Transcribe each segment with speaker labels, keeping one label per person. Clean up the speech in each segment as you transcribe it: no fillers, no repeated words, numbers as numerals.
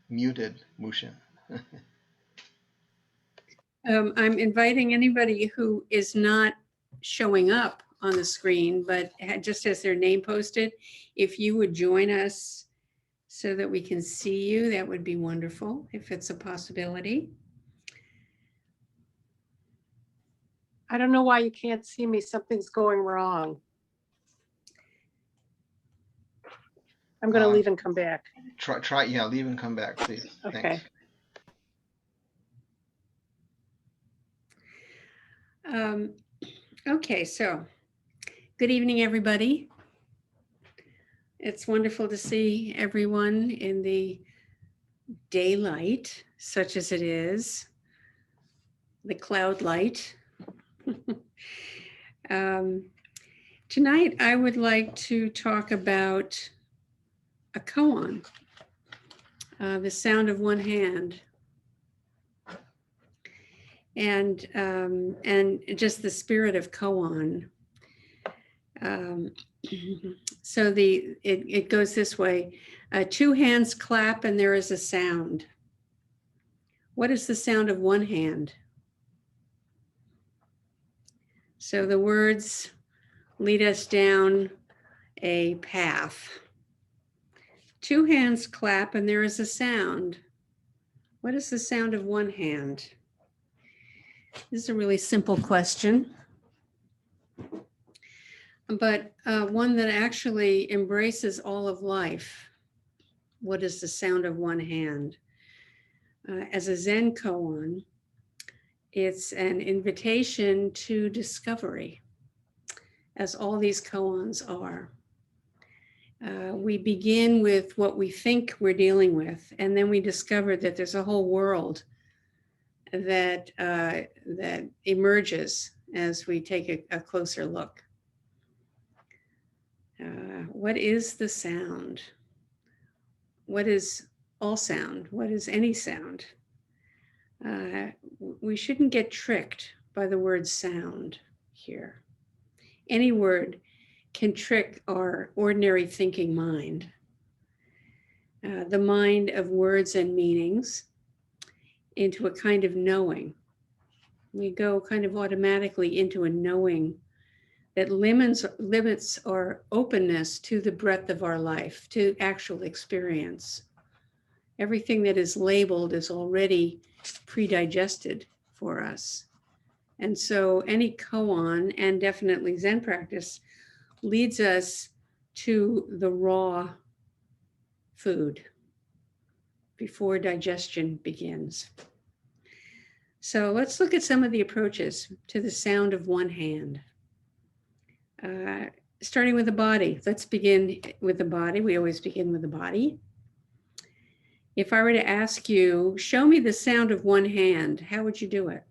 Speaker 1: muted, Mushin.
Speaker 2: I'm inviting anybody who is not showing up on the screen, but just has their name posted. If you would join us so that we can see you, that would be wonderful, if it's a possibility.
Speaker 3: I don't know why you can't see me. Something's going wrong. I'm going to leave and come back.
Speaker 1: Try, yeah, leave and come back, please.
Speaker 3: Okay.
Speaker 1: Thanks.
Speaker 2: Okay, so good evening, everybody. It's wonderful to see everyone in the daylight, such as it is, the cloud light. Tonight, I would like to talk about a koan, the sound of one hand, and just the spirit of koan. So it goes this way: two hands clap and there is a sound. What is the sound of one hand? So the words lead us down a path. Two hands clap and there is a sound. What is the sound of one hand? This is a really simple question, but one that actually embraces all of life. What is the sound of one hand? As a Zen koan, it's an invitation to discovery, as all these koans are. We begin with what we think we're dealing with, and then we discover that there's a whole world that emerges as we take a closer look. What is the sound? What is all sound? What is any sound? We shouldn't get tricked by the word sound here. Any word can trick our ordinary thinking mind, the mind of words and meanings, into a kind of knowing. We go kind of automatically into a knowing that limits our openness to the breadth of our life, to actual experience. Everything that is labeled is already pre-digested for us. And so any koan, and definitely Zen practice, leads us to the raw food before digestion begins. So let's look at some of the approaches to the sound of one hand. Starting with the body. Let's begin with the body. We always begin with the body. If I were to ask you, show me the sound of one hand, how would you do it?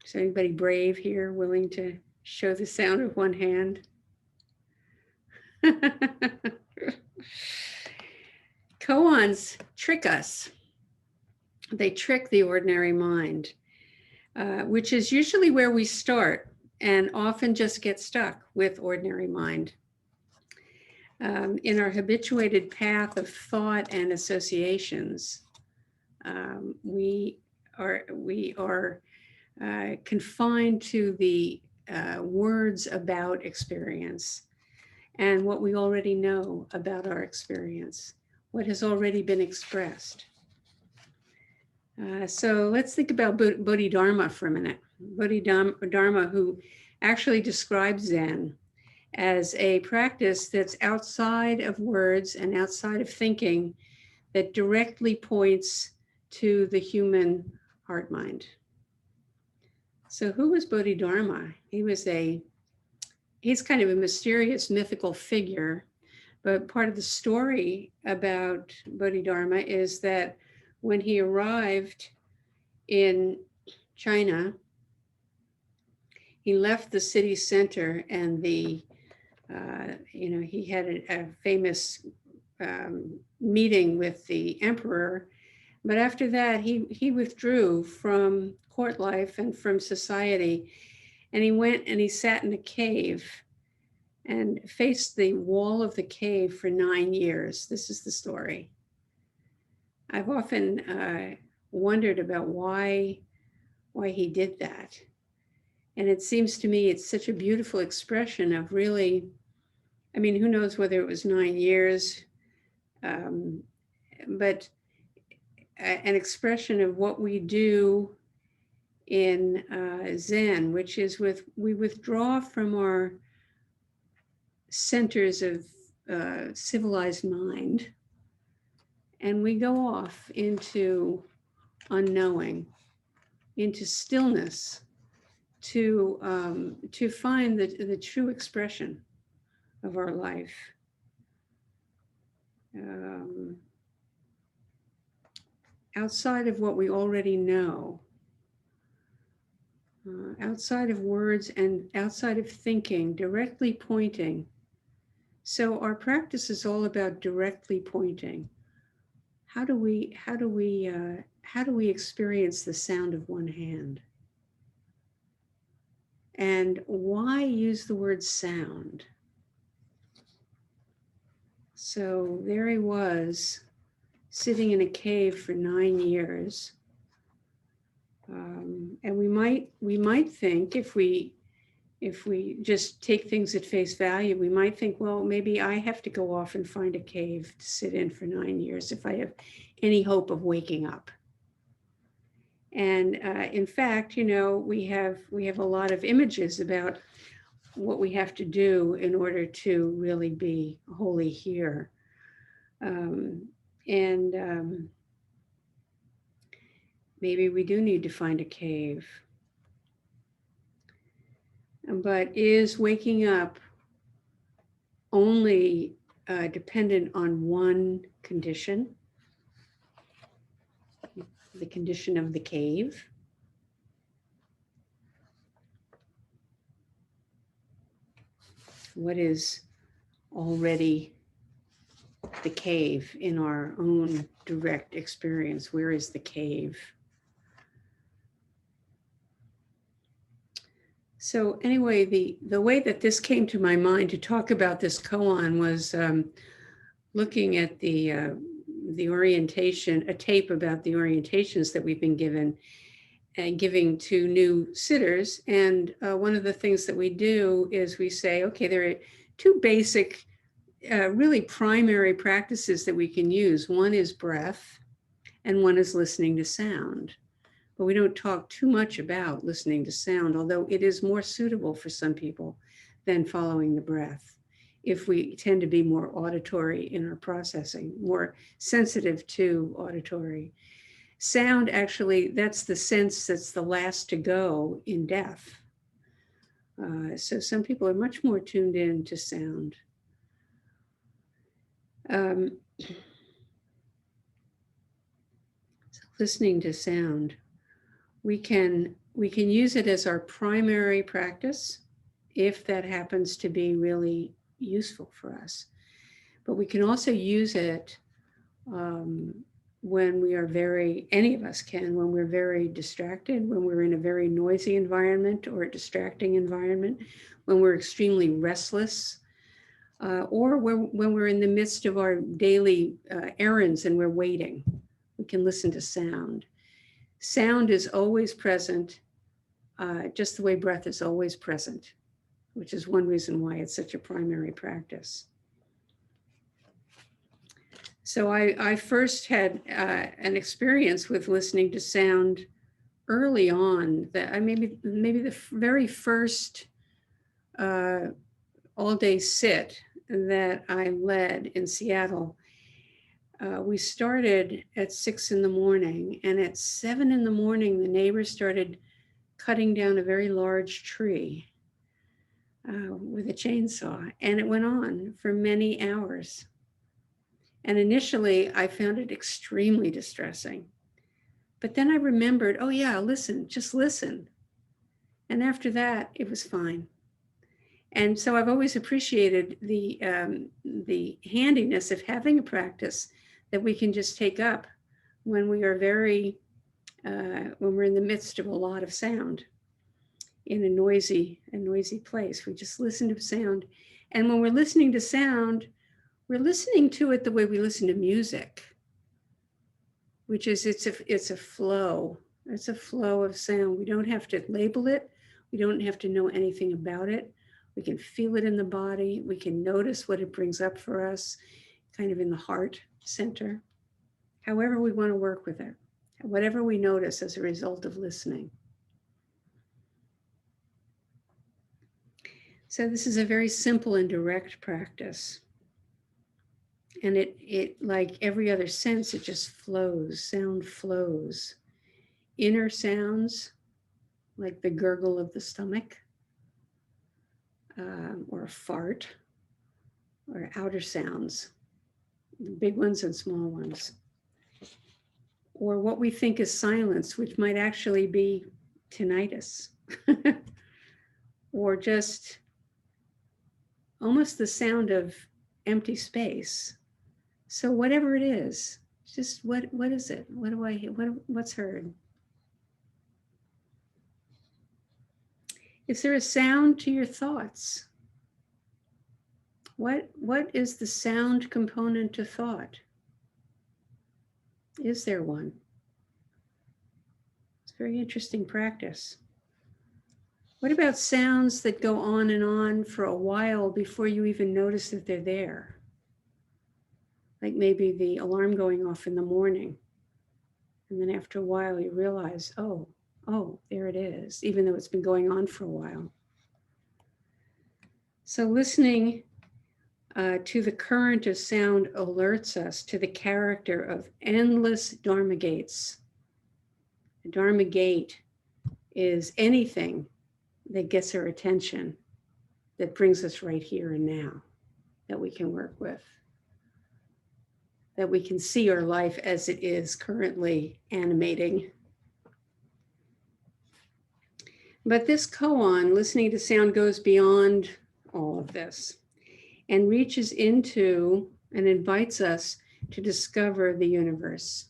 Speaker 2: Is anybody brave here, willing to show the sound of one hand? Koans trick us. They trick the ordinary mind, which is usually where we start and often just get stuck with ordinary mind. In our habituated path of thought and associations, we are confined to the words about experience and what we already know about our experience, what has already been expressed. So let's think about Bodhidharma for a minute. Bodhidharma, who actually describes Zen as a practice that's outside of words and outside of thinking, that directly points to the human heart mind. So who was Bodhidharma? He's kind of a mysterious mythical figure, but part of the story about Bodhidharma is that when he arrived in China, he left the city center and he had a famous meeting with the emperor. But after that, he withdrew from court life and from society. And he went and he sat in a cave and faced the wall of the cave for 9 years. This is the story. I've often wondered about why he did that. And it seems to me it's such a beautiful expression of really, I mean, who knows whether it was 9 years, but an expression of what we do in Zen, which is we withdraw from our centers of civilized mind, and we go off into unknowing, into stillness, to find the true expression of our life. Outside of what we already know, outside of words and outside of thinking, directly pointing. So our practice is all about directly pointing. How do we experience the sound of one hand? And why use the word sound? So there he was, sitting in a cave for 9 years. And we might think, if we just take things at face value, we might think, well, maybe I have to go off and find a cave to sit in for 9 years if I have any hope of waking up. And in fact, you know, we have a lot of images about what we have to do in order to really be wholly here. Maybe we do need to find a cave. But is waking up only dependent on one condition? The condition of the cave? What is already the cave in our own direct experience? Where is the cave? So anyway, the way that this came to my mind to talk about this koan was looking at the orientation, a tape about the orientations that we've been given and giving to new sitters. And one of the things that we do is we say, okay, there are two basic, really primary practices that we can use. One is breath, and one is listening to sound. But we don't talk too much about listening to sound, although it is more suitable for some people than following the breath, if we tend to be more auditory in our processing, more sensitive to auditory. Sound, actually, that's the sense that's the last to go in death. So some people are much more tuned in to sound. So listening to sound. We can use it as our primary practice if that happens to be really useful for us. But we can also use it when we are any of us can, when we're very distracted, when we're in a very noisy environment or a distracting environment, when we're extremely restless, or when we're in the midst of our daily errands and we're waiting. We can listen to sound. Sound is always present, just the way breath is always present, which is one reason why it's such a primary practice. So I first had an experience with listening to sound early on. That maybe the very first all-day sit that I led in Seattle. We started at 6 in the morning, and at 7 in the morning, the neighbors started cutting down a very large tree with a chainsaw, and it went on for many hours. And initially, I found it extremely distressing. But then I remembered, oh yeah, listen, just listen. And after that, it was fine. And so I've always appreciated the handiness of having a practice that we can just take up when we are when we're in the midst of a lot of sound. in a noisy place. We just listen to sound. And when we're listening to sound, we're listening to it the way we listen to music, which is it's a flow. It's a flow of sound. We don't have to label it. We don't have to know anything about it. We can feel it in the body. We can notice what it brings up for us, kind of in the heart center. However we want to work with it, whatever we notice as a result of listening. So this is a very simple and direct practice. And it like every other sense, it just flows, sound flows. Inner sounds, like the gurgle of the stomach, or a fart, or outer sounds, big ones and small ones. Or what we think is silence, which might actually be tinnitus, or just almost the sound of empty space. So whatever it is, just what is it? What do I hear? What's heard? Is there a sound to your thoughts? What is the sound component to thought? Is there one? It's a very interesting practice. What about sounds that go on and on for a while before you even notice that they're there? Like maybe the alarm going off in the morning. And then after a while you realize, oh, there it is, even though it's been going on for a while. So listening to the current of sound alerts us to the character of endless Dharma gates. A Dharma gate is anything that gets our attention, that brings us right here and now, that we can work with, that we can see our life as it is currently animating. But this koan, listening to sound, goes beyond all of this and reaches into and invites us to discover the universe,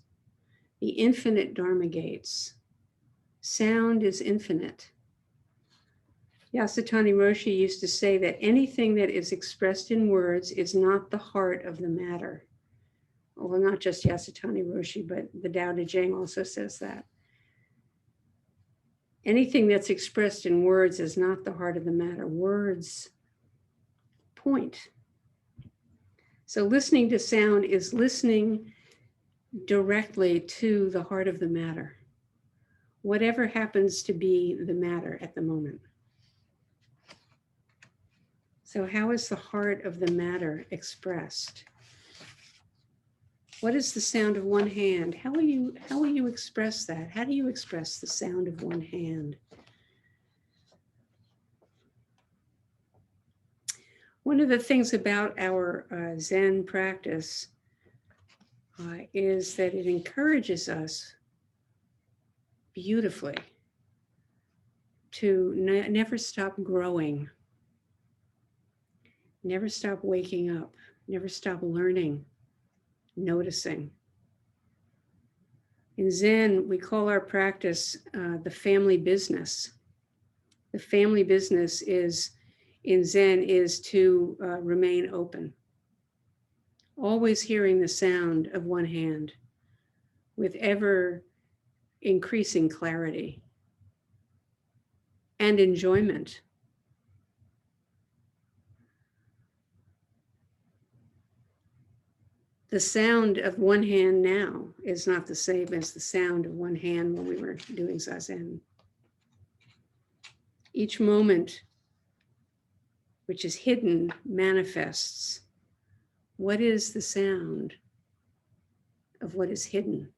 Speaker 2: the infinite Dharma gates. Sound is infinite. Yasutani Roshi used to say that anything that is expressed in words is not the heart of the matter. Well, not just Yasutani Roshi, but the Tao Te Ching also says that. Anything that's expressed in words is not the heart of the matter. Words point. So listening to sound is listening directly to the heart of the matter, whatever happens to be the matter at the moment. So how is the heart of the matter expressed? What is the sound of one hand? How will you express that? How do you express the sound of one hand? One of the things about our Zen practice is that it encourages us beautifully to never stop growing, never stop waking up, never stop learning, noticing. In Zen, we call our practice the family business. The family business in Zen is to remain open, always hearing the sound of one hand with ever increasing clarity and enjoyment. The sound of one hand now is not the same as the sound of one hand when we were doing Zazen. Each moment which is hidden manifests. What is the sound of what is hidden?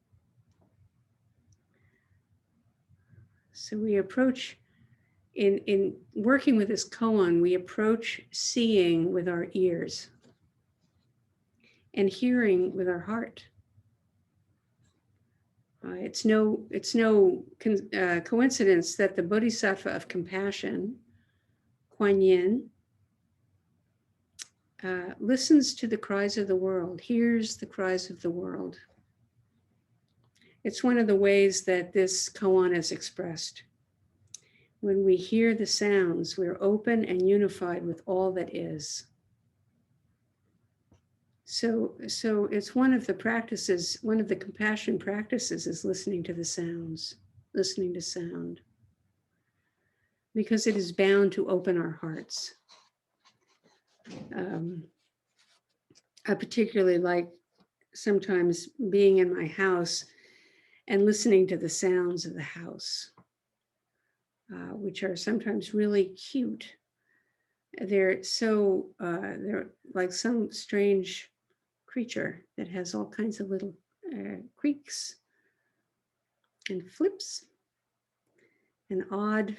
Speaker 2: So we approach, in working with this koan, we approach seeing with our ears and hearing with our heart. It's no coincidence that the Bodhisattva of compassion, Kuan Yin, listens to the cries of the world, hears the cries of the world. It's one of the ways that this koan is expressed. When we hear the sounds, we're open and unified with all that is. So it's one of the practices, one of the compassion practices is listening to the sounds, listening to sound, because it is bound to open our hearts. I particularly like sometimes being in my house and listening to the sounds of the house, which are sometimes really cute. They're like some strange creature that has all kinds of little creaks and flips and odd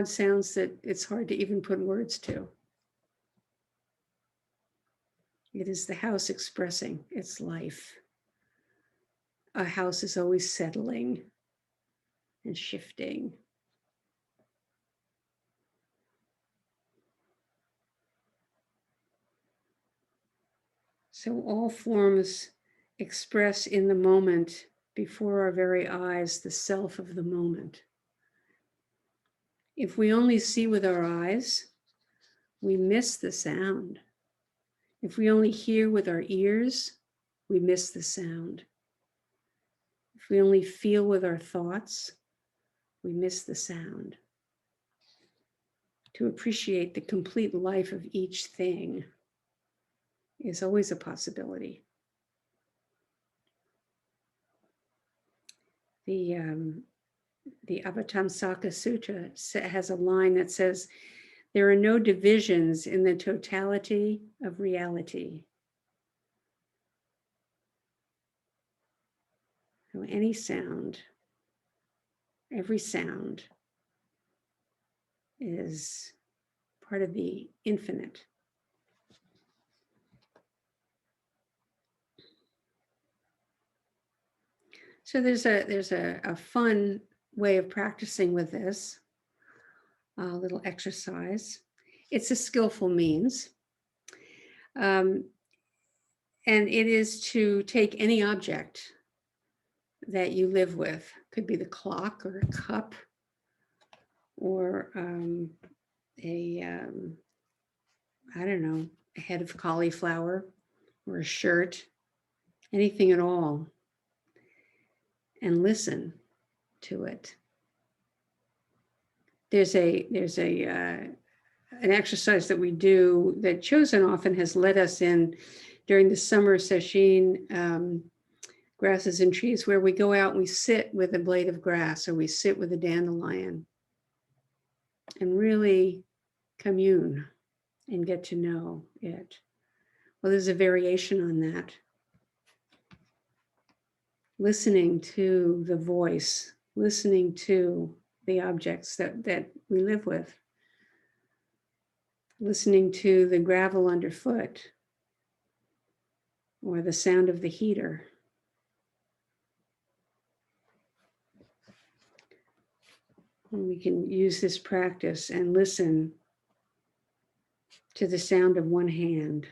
Speaker 2: sounds that it's hard to even put words to. It is the house expressing its life. A house is always settling and shifting. So all forms express in the moment, before our very eyes, the self of the moment. If we only see with our eyes, we miss the sound. If we only hear with our ears, we miss the sound. If we only feel with our thoughts, we miss the sound. To appreciate the complete life of each thing is always a possibility. The Avatamsaka Sutra has a line that says, there are no divisions in the totality of reality. So any sound, every sound is part of the infinite. So there's a fun way of practicing with this, a little exercise. It's a skillful means. And it is to take any object that you live with. Could be the clock or a cup or I don't know, a head of cauliflower or a shirt, anything at all, and listen to it. There's an exercise that we do that Chosen often has led us in during the summer session, grasses and trees, where we go out and we sit with a blade of grass or we sit with a dandelion and really commune and get to know it. Well, there's a variation on that. Listening to the voice, listening to the objects that we live with, listening to the gravel underfoot or the sound of the heater. And we can use this practice and listen to the sound of one hand.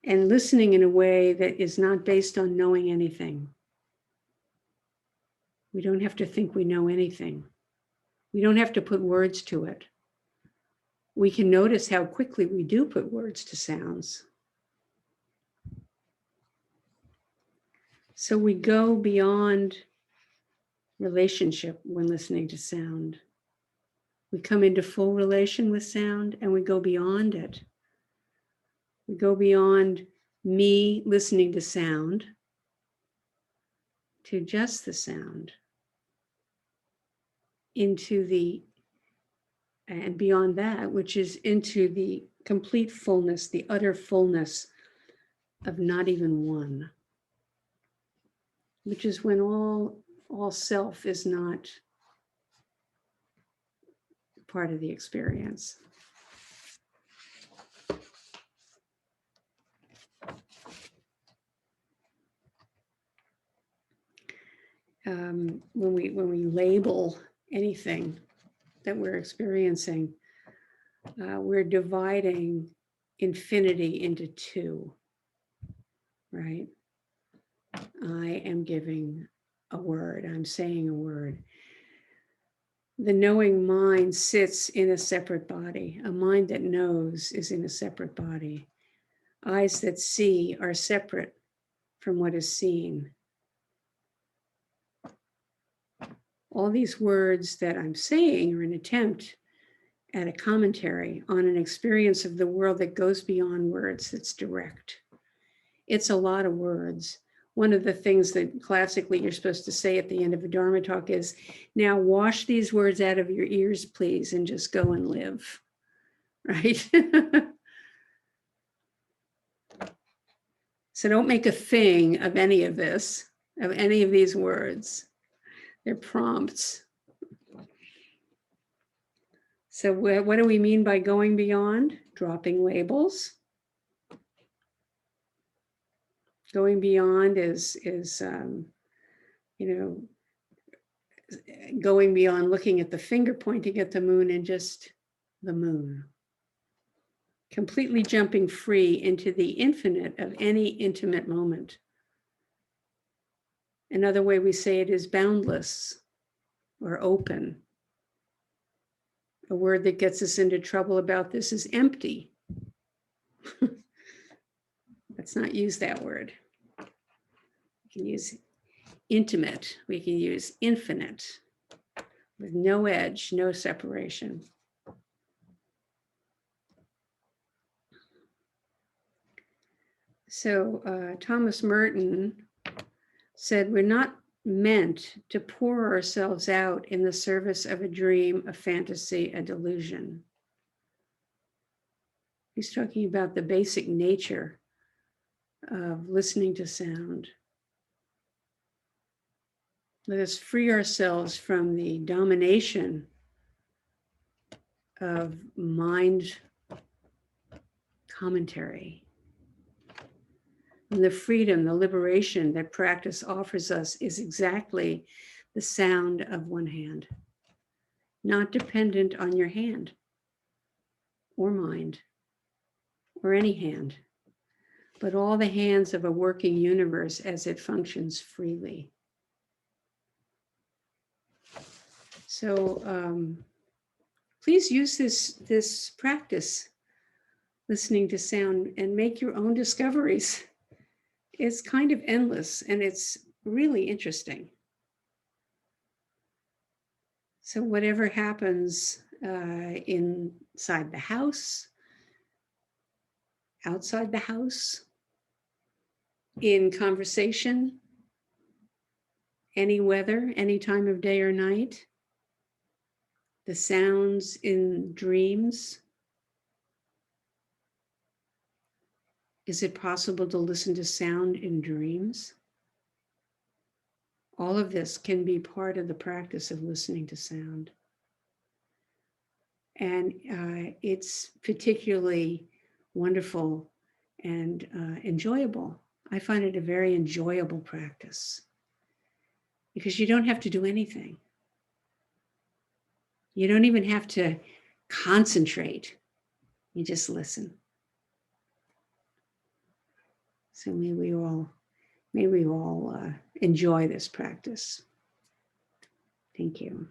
Speaker 2: And listening in a way that is not based on knowing anything. We don't have to think we know anything. We don't have to put words to it. We can notice how quickly we do put words to sounds. So we go beyond relationship when listening to sound. We come into full relation with sound and we go beyond it. We go beyond me listening to sound to just the sound, into the, and beyond that, which is into the complete fullness, the utter fullness of not even one, which is when all self is not part of the experience. When we label anything that we're experiencing, we're dividing infinity into two, right? I am giving a word. I'm saying a word. The knowing mind sits in a separate body. A mind that knows is in a separate body. Eyes that see are separate from what is seen. All these words that I'm saying are an attempt at a commentary on an experience of the world that goes beyond words, that's direct. It's a lot of words. One of the things that classically you're supposed to say at the end of a Dharma talk is, now wash these words out of your ears, please, and just go and live, right? So don't make a thing of any of this, of any of these words. They're prompts. So what do we mean by going beyond? Dropping labels. Going beyond is going beyond looking at the finger pointing at the moon and just the moon. Completely jumping free into the infinite of any intimate moment. Another way we say it is boundless or open. A word that gets us into trouble about this is empty. Let's not use that word. We can use intimate. We can use infinite with no edge, no separation. So Thomas Merton said, we're not meant to pour ourselves out in the service of a dream, a fantasy, a delusion. He's talking about the basic nature of listening to sound. Let us free ourselves from the domination of mind commentary. And the freedom, the liberation that practice offers us is exactly the sound of one hand, not dependent on your hand or mind or any hand, but all the hands of a working universe as it functions freely. So please use this practice, listening to sound, and make your own discoveries. It's kind of endless and it's really interesting. So whatever happens inside the house, outside the house, in conversation, any weather, any time of day or night, the sounds in dreams. Is it possible to listen to sound in dreams? All of this can be part of the practice of listening to sound. And it's particularly wonderful and enjoyable. I find it a very enjoyable practice because you don't have to do anything. You don't even have to concentrate. You just listen. So may we all enjoy this practice. Thank you.